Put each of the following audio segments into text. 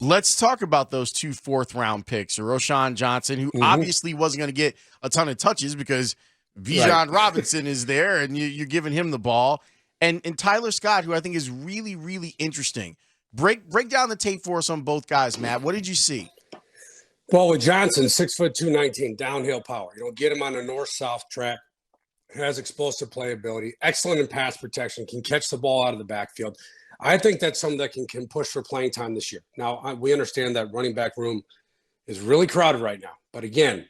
Let's talk about those 2 fourth-round picks, Roschon Johnson, who obviously wasn't going to get a ton of touches because Bijan Robinson is there, and you're giving him the ball, and Tyler Scott, who I think is really, really interesting. Break down the tape for us on both guys, Matt. What did you see? Well, with Johnson, 6'2", 219, downhill power. Get him on a north-south track. Has explosive playability, excellent in pass protection, can catch the ball out of the backfield. I think that's something that can push for playing time this year. Now, we understand that running back room is really crowded right now. But again,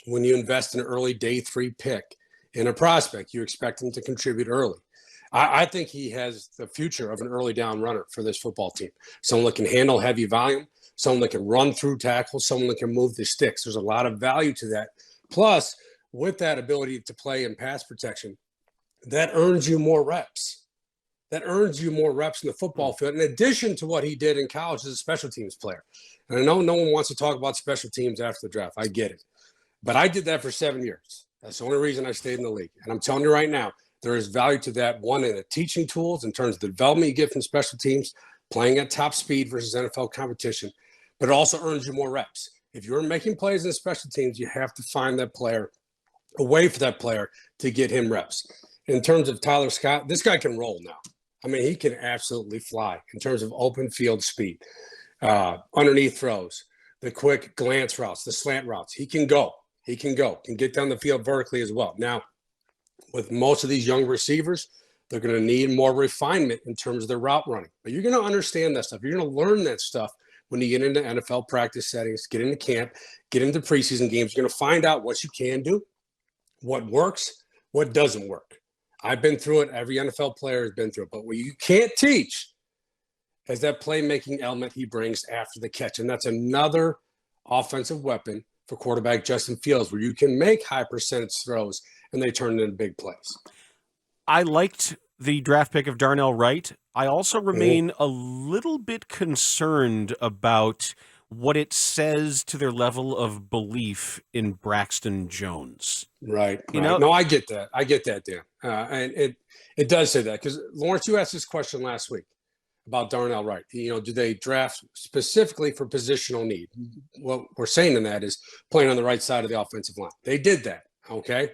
when you invest in an early day 3 pick in a prospect, you expect him to contribute early. I think he has the future of an early down runner for this football team. Someone that can handle heavy volume, someone that can run through tackles, someone that can move the sticks. There's a lot of value to that. Plus, with that ability to play in pass protection, that earns you more reps. That earns you more reps in the football field, in addition to what he did in college as a special teams player. And I know no one wants to talk about special teams after the draft. I get it. But I did that for 7 years. That's the only reason I stayed in the league. And I'm telling you right now, there is value to that, one, in the teaching tools in terms of the development you get from special teams, playing at top speed versus NFL competition, but it also earns you more reps. If you're making plays in the special teams, you have to find that player, a way for that player to get him reps. In terms of Tyler Scott, this guy can roll now. I mean, he can absolutely fly in terms of open field speed, underneath throws, the quick glance routes, the slant routes. He can go. Can get down the field vertically as well. Now, with most of these young receivers, they're going to need more refinement in terms of their route running. But you're going to understand that stuff. You're going to learn that stuff when you get into NFL practice settings, get into camp, get into preseason games. You're going to find out what you can do, what works, what doesn't work. I've been through it. Every NFL player has been through it. But what you can't teach is that playmaking element he brings after the catch. And that's another offensive weapon for quarterback Justin Fields, where you can make high percentage throws and they turn into big plays. I liked the draft pick of Darnell Wright. I also remain a little bit concerned about what it says to their level of belief in Braxton Jones. Right. No, I get that. Dan. And it does say that because, Lawrence, you asked this question last week about Darnell Wright. Do they draft specifically for positional need? What we're saying in that is playing on the right side of the offensive line. They did that, okay?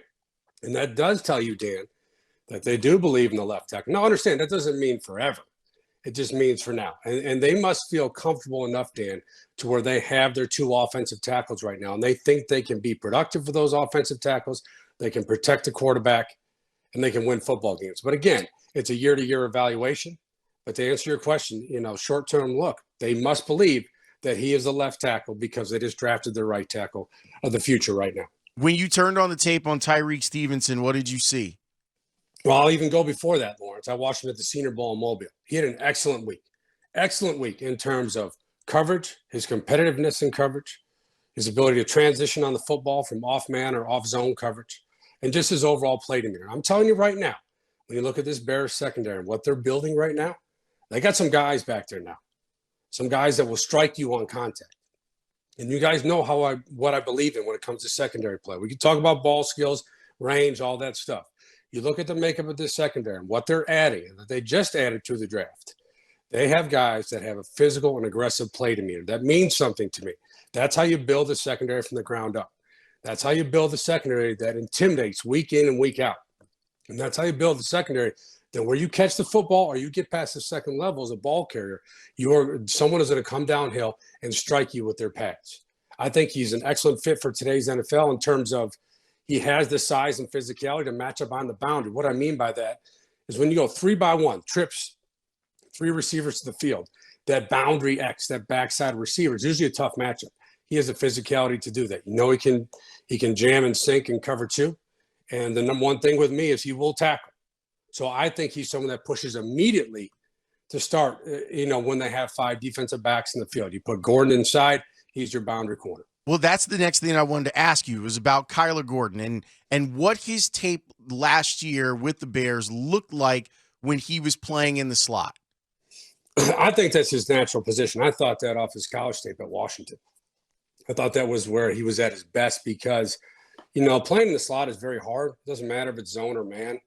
And that does tell you, Dan, that they do believe in the left tackle. Now, understand, that doesn't mean forever. It just means for now. And they must feel comfortable enough, Dan, to where they have their 2 offensive tackles right now. And they think they can be productive for those offensive tackles. They can protect the quarterback, and they can win football games. But again, it's a year-to-year evaluation. But to answer your question, short-term look, they must believe that he is a left tackle because they just drafted their right tackle of the future right now. When you turned on the tape on Tyreek Stevenson, what did you see? Well, I'll even go before that, Lawrence. I watched him at the Senior Bowl in Mobile. He had an excellent week in terms of coverage, his competitiveness in coverage, his ability to transition on the football from off-man or off-zone coverage, and just his overall play demeanor. I'm telling you right now, when you look at this Bears secondary and what they're building right now, they got some guys back there now, some guys that will strike you on contact. And you guys know what I believe in when it comes to secondary play. We can talk about ball skills, range, all that stuff. You look at the makeup of this secondary and what they're adding, and that they just added to the draft. They have guys that have a physical and aggressive play demeanor. That means something to me. That's how you build a secondary from the ground up. That's how you build a secondary that intimidates week in and week out. And that's how you build the secondary that where you catch the football or you get past the second level as a ball carrier, someone is going to come downhill and strike you with their pads. I think he's an excellent fit for today's NFL in terms of he has the size and physicality to match up on the boundary. What I mean by that is when you go 3-by-1, trips, 3 receivers to the field, that boundary X, that backside receiver is usually a tough matchup. He has the physicality to do that. He can jam and sink and cover 2. And the number one thing with me is he will tackle. So I think he's someone that pushes immediately to start, when they have 5 defensive backs in the field. You put Gordon inside, he's your boundary corner. Well, that's the next thing I wanted to ask you was about Kyler Gordon and what his tape last year with the Bears looked like when he was playing in the slot. I think that's his natural position. I thought that off his college tape at Washington. I thought that was where he was at his best because, playing in the slot is very hard. It doesn't matter if it's zone or man.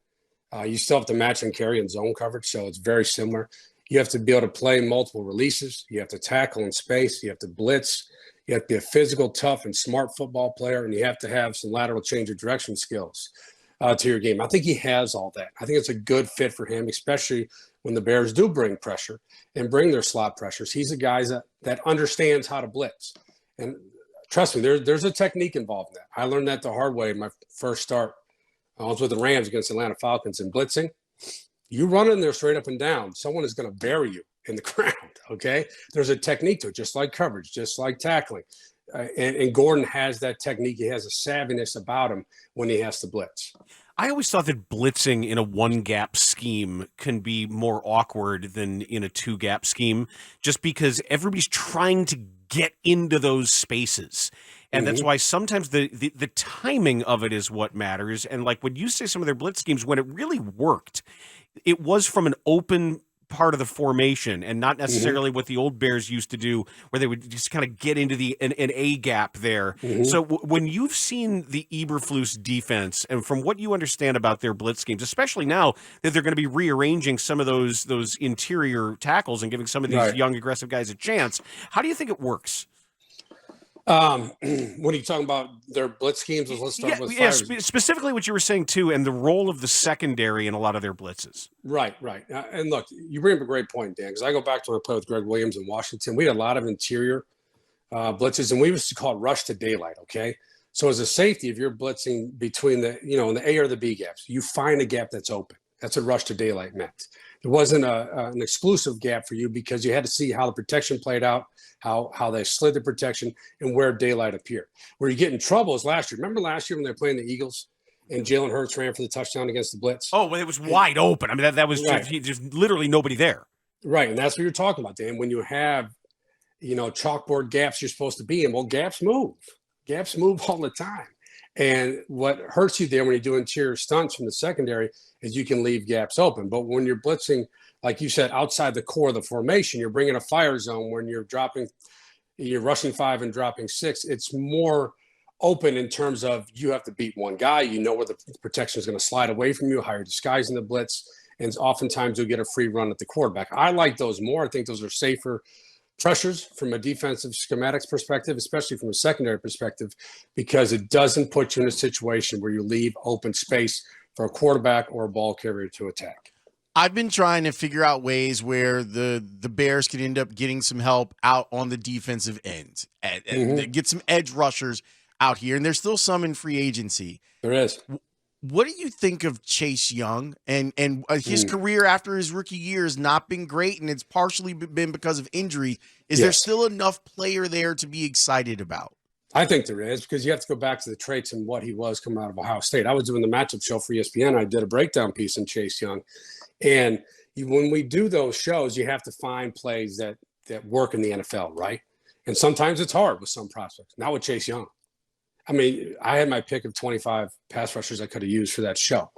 You still have to match and carry in zone coverage, so it's very similar. You have to be able to play multiple releases. You have to tackle in space. You have to blitz. You have to be a physical, tough, and smart football player, and you have to have some lateral change of direction skills to your game. I think he has all that. I think it's a good fit for him, especially when the Bears do bring pressure and bring their slot pressures. He's a guy that understands how to blitz. And trust me, there's a technique involved in that. I learned that the hard way in my first start. I was with the Rams against Atlanta Falcons in blitzing. You run in there straight up and down, someone is going to bury you in the ground, okay? There's a technique to it, just like coverage, just like tackling. And Gordon has that technique. He has a savviness about him when he has to blitz. I always thought that blitzing in a one-gap scheme can be more awkward than in a two-gap scheme, just because everybody's trying to get into those spaces. And that's why sometimes the timing of it is what matters. And like when you say some of their blitz schemes, when it really worked, it was from an open part of the formation and not necessarily what the old Bears used to do, where they would just kind of get into an A gap there. So when you've seen the Eberflus defense, and from what you understand about their blitz schemes, especially now that they're going to be rearranging some of those interior tackles and giving some of these young aggressive guys a chance, how do you think it works? What are you talking about? Their blitz schemes? Let's start with specifically what you were saying too, and the role of the secondary in a lot of their blitzes. Right. And look, you bring up a great point, Dan, because I go back to when I played with Greg Williams in Washington. We had a lot of interior blitzes, and we used to call it rush to daylight. Okay, so as a safety, if you're blitzing between the in the A or the B gaps, you find a gap that's open. That's what rush to daylight meant. It wasn't an exclusive gap for you because you had to see how the protection played out, how they slid the protection, and where daylight appeared. Where you get in trouble is last year. Remember last year when they were playing the Eagles and Jalen Hurts ran for the touchdown against the blitz? Oh, well, it was wide open. I mean, that was just literally nobody there. Right, and that's what you're talking about, Dan. When you have, chalkboard gaps you're supposed to be in, well, gaps move. Gaps move all the time. And what hurts you there when you do interior stunts from the secondary is you can leave gaps open. But when you're blitzing, like you said, outside the core of the formation, you're bringing a fire zone when you're rushing 5 and dropping 6. It's more open in terms of you have to beat one guy. You know where the protection is going to slide away from you, how you're disguising the blitz. And oftentimes you'll get a free run at the quarterback. I like those more. I think those are safer pressures from a defensive schematics perspective, especially from a secondary perspective, because it doesn't put you in a situation where you leave open space for a quarterback or a ball carrier to attack. I've been trying to figure out ways where the Bears could end up getting some help out on the defensive end and get some edge rushers out here. And there's still some in free agency. There is. What do you think of Chase Young and his career after his rookie year has not been great, and it's partially been because of injury? Is there still enough player there to be excited about? I think there is, because you have to go back to the traits and what he was coming out of Ohio State. I was doing the matchup show for ESPN. I did a breakdown piece on Chase Young. And when we do those shows, you have to find plays that work in the NFL, right? And sometimes it's hard with some prospects. Not with Chase Young. I mean, I had my pick of 25 pass rushers I could have used for that show,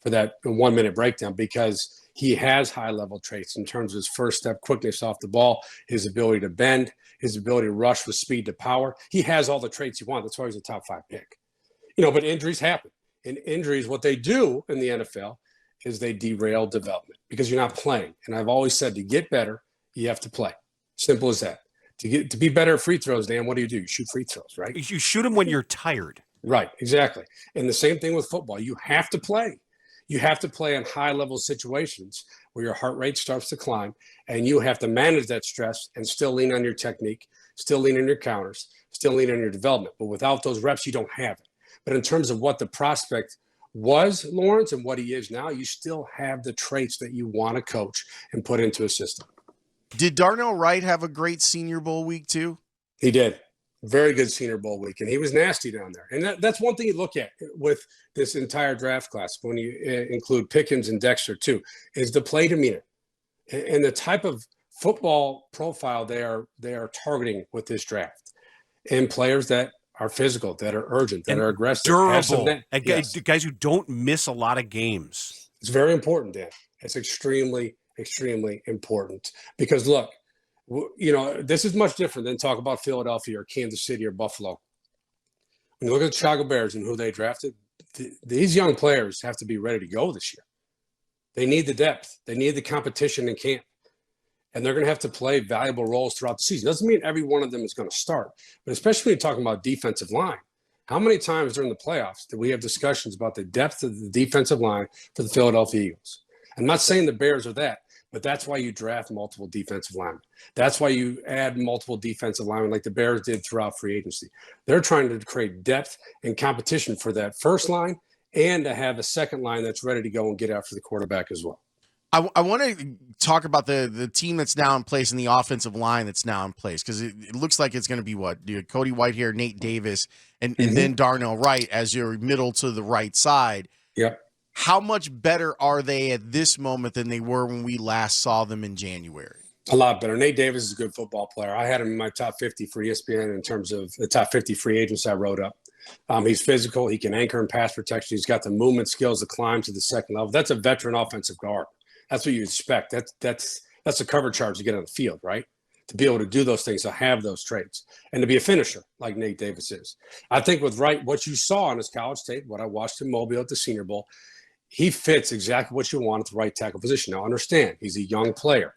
for that 1-minute breakdown, because he has high-level traits in terms of his first step quickness off the ball, his ability to bend, his ability to rush with speed to power. He has all the traits you want. That's why he's a top 5 pick. But injuries happen. And injuries, what they do in the NFL is they derail development because you're not playing. And I've always said, to get better, you have to play. Simple as that. To be better at free throws, Dan, what do? You shoot free throws, right? You shoot them when you're tired. Right, exactly. And the same thing with football. You have to play. You have to play in high-level situations where your heart rate starts to climb, and you have to manage that stress and still lean on your technique, still lean on your counters, still lean on your development. But without those reps, you don't have it. But in terms of what the prospect was, Lawrence, and what he is now, you still have the traits that you want to coach and put into a system. Did Darnell Wright have a great Senior Bowl week too? He did. Very good Senior Bowl week, and he was nasty down there. And that's one thing you look at with this entire draft class, when you include Pickens and Dexter too, is the play demeanor and the type of football profile they are targeting with this draft, and players that are physical, that are urgent, that are aggressive, durable, guys who don't miss a lot of games. It's very important, Dan. It's extremely important, because look, this is much different than talk about Philadelphia or Kansas City or Buffalo. When you look at the Chicago Bears and who they drafted, these young players have to be ready to go this year. They need the depth. They need the competition in camp. and they're going to have to play valuable roles throughout the season. Doesn't mean every one of them is going to start, but especially when you're talking about defensive line. How many times during the playoffs did we have discussions about the depth of the defensive line for the Philadelphia Eagles? I'm not saying the Bears are that, but that's why you draft multiple defensive linemen. That's why you add multiple defensive linemen like the Bears did throughout free agency. They're trying to create depth and competition for that first line and to have a second line that's ready to go and get after the quarterback as well. I want to talk about the team that's now in place and the offensive line that's now in place, because it looks like it's going to be Cody Whitehair, Nate Davis, and then Darnell Wright as your middle to the right side. Yep. How much better are they at this moment than they were when we last saw them in January? A lot better. Nate Davis is a good football player. I had him in my top 50 for ESPN in terms of the top 50 free agents I wrote up. He's physical. He can anchor and pass protection. He's got the movement skills to climb to the second level. That's a veteran offensive guard. That's what you expect. That's a cover charge to get on the field, right? To be able to do those things, to have those traits, and to be a finisher like Nate Davis is. I think with Wright, what you saw on his college tape, what I watched in Mobile at the Senior Bowl, he fits exactly what you want at the right tackle position. Now, understand, he's a young player.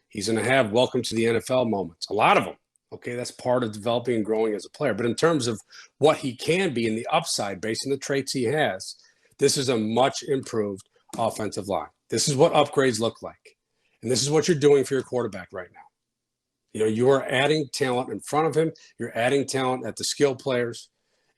He's going to have welcome to the NFL moments, a lot of them. Okay, that's part of developing and growing as a player. But in terms of what he can be in the upside based on the traits he has, this is a much improved offensive line. This is what upgrades look like. And this is what you're doing for your quarterback right now. You know, you are adding talent in front of him. You're adding talent at the skill players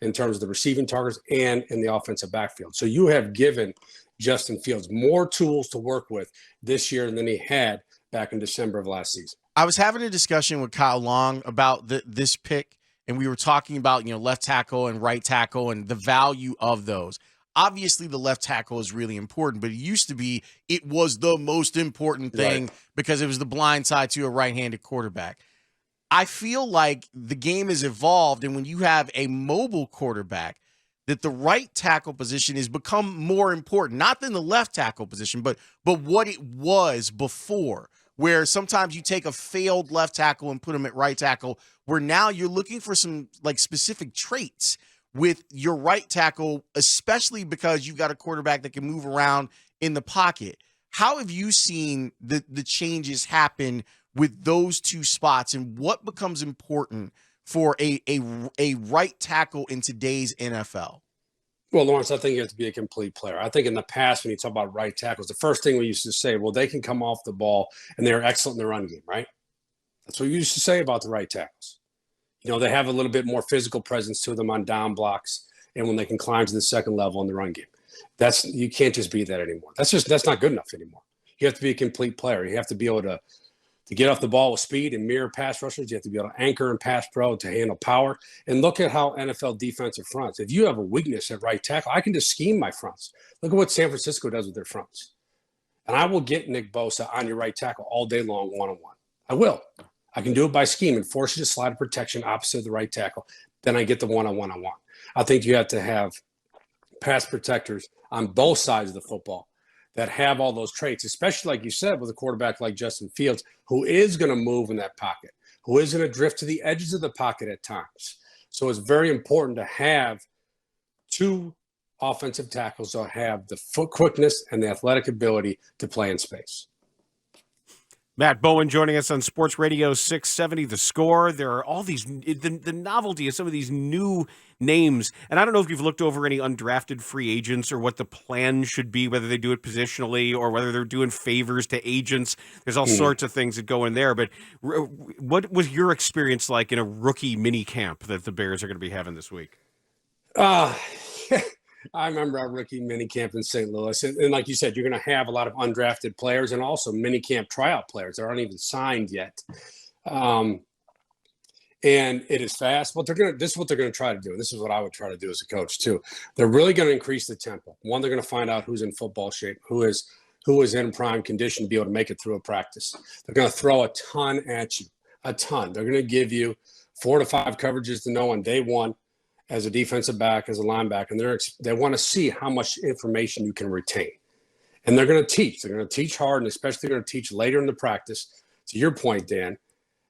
in terms of the receiving targets and in the offensive backfield. So you have given Justin Fields more tools to work with this year than he had back in December of last season. I was having a discussion with Kyle Long about this pick, and we were talking about, left tackle and right tackle and the value of those. Obviously, the left tackle is really important, but it was the most important thing because it was the blind side to a right-handed quarterback. I feel like the game has evolved, and when you have a mobile quarterback, that the right tackle position has become more important, not than the left tackle position, but what it was before, where sometimes you take a failed left tackle and put him at right tackle, where now you're looking for some specific traits with your right tackle, especially because you've got a quarterback that can move around in the pocket. How have you seen the changes happen with those two spots, and what becomes important for a right tackle in today's NFL? Well, Lawrence, I think you have to be a complete player. I think in the past, when you talk about right tackles, the first thing we used to say, well, they can come off the ball and they're excellent in the run game, right? That's what we used to say about the right tackles. They have a little bit more physical presence to them on down blocks and when they can climb to the second level in the run game. You can't just be that anymore. That's not good enough anymore. You have to be a complete player. You have to be able to get off the ball with speed and mirror pass rushers. You have to be able to anchor and pass pro to handle power. And look at how NFL defensive fronts. If you have a weakness at right tackle, I can just scheme my fronts. Look at what San Francisco does with their fronts. And I will get Nick Bosa on your right tackle all day long, one-on-one. I will. I can do it by scheme and force you to slide a protection opposite the right tackle. Then I get the one-on-one I want. I think you have to have pass protectors on both sides of the football that have all those traits, especially like you said, with a quarterback like Justin Fields, who is going to move in that pocket, who is going to drift to the edges of the pocket at times. So it's very important to have two offensive tackles that have the foot quickness and the athletic ability to play in space. Matt Bowen joining us on Sports Radio 670 The Score. There are all these, the novelty of some of these new names. And I don't know if you've looked over any undrafted free agents or what the plan should be, whether they do it positionally or whether they're doing favors to agents. There's all sorts of things that go in there. But what was your experience like in a rookie mini camp that the Bears are going to be having this week? I remember our rookie minicamp in St. Louis. And like you said, you're going to have a lot of undrafted players and also minicamp tryout players that aren't even signed yet. And it is fast. This is what they're going to try to do. And this is what I would try to do as a coach too. They're really going to increase the tempo. One, they're going to find out who's in football shape, who is in prime condition to be able to make it through a practice. They're going to throw a ton at you, a ton. They're going to give you 4 to 5 coverages to know on day one, as a defensive back, as a linebacker, and they want to see how much information you can retain. And they're going to teach. They're going to teach hard, and especially they're going to teach later in the practice, to your point, Dan,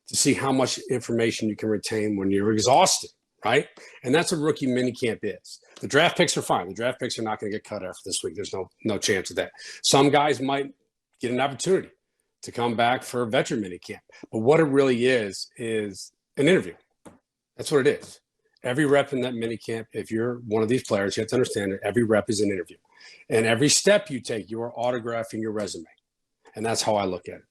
to see how much information you can retain when you're exhausted, right? And that's what rookie minicamp is. The draft picks are fine. The draft picks are not going to get cut after this week. There's no chance of that. Some guys might get an opportunity to come back for a veteran minicamp. But what it really is an interview. That's what it is. Every rep in that minicamp, if you're one of these players, you have to understand that every rep is an interview. And every step you take, you are autographing your resume. And that's how I look at it.